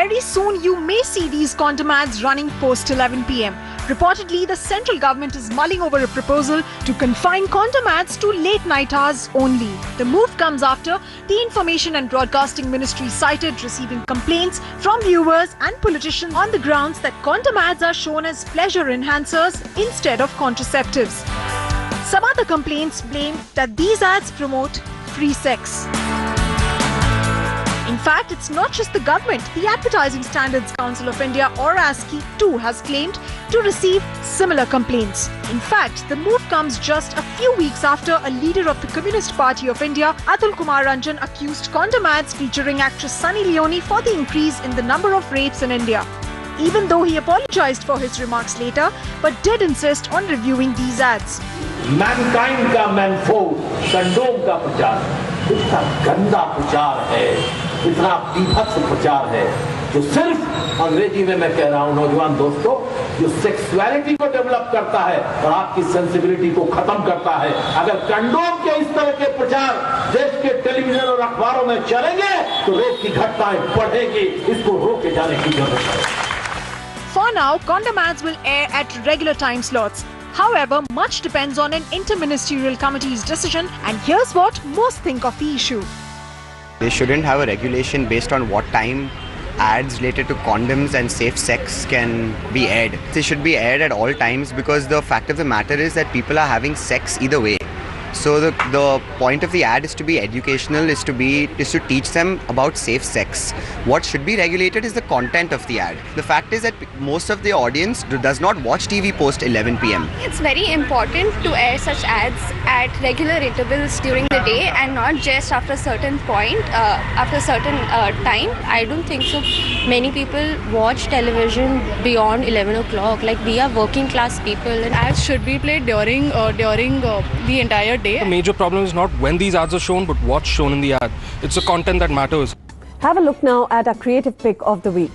Very soon you may see these condom ads running post 11 p.m. Reportedly, the central government is mulling over a proposal to confine condom ads to late night hours only. The move comes after the Information and Broadcasting Ministry cited receiving complaints from viewers and politicians on the grounds that condom ads are shown as pleasure enhancers instead of contraceptives. Some other complaints blame that these ads promote free sex. In fact, it's not just the government. The Advertising Standards Council of India, or ASCI, too has claimed to receive similar complaints. In fact, the move comes just a few weeks after a leader of the Communist Party of India, Atul Kumar Ranjan, accused condom ads featuring actress Sunny Leone for the increase in the number of rapes in India. Even though he apologized for his remarks later, but did insist on reviewing these ads. Mankind का मैनफोर्ड condom का प्रचार इतना गंदा प्रचार है, इतना बीभत्स प्रचार है, जो सिर्फ अंग्रेजी में मैं कह रहा हूं नौजवान दोस्तों, जो सेक्सुअलिटी को डेवलप करता है और आपकी सेंसिबिलिटी को खत्म करता है। अगर कंडोम के इस तरह के प्रचार देश के टेलीविजन और अखबारों में चलेंगे तो रेप की घटनाएं बढ़ेगी। इसको रोके जाने की जरूरत है। For now, condom ads will air at regular time slots. However, much depends on an interministerial committee's decision, and here's what most think of the issue. They shouldn't have a regulation based on what time ads related to condoms and safe sex can be aired. They should be aired at all times because the fact of the matter is that people are having sex either way. So the point of the ad is to be educational, is to teach them about safe sex. What should be regulated is the content of the ad. The fact is that most of the audience does not watch TV post 11 p.m. It's very important to air such ads at regular intervals during the day and not just after a certain point, after a certain time. I don't think so many people watch television beyond 11 o'clock. Like, we are working class people. And ads should be played during the entire day. The major problem is not when these ads are shown, but what's shown in the ad. It's the content that matters. Have a look now at our creative pick of the week.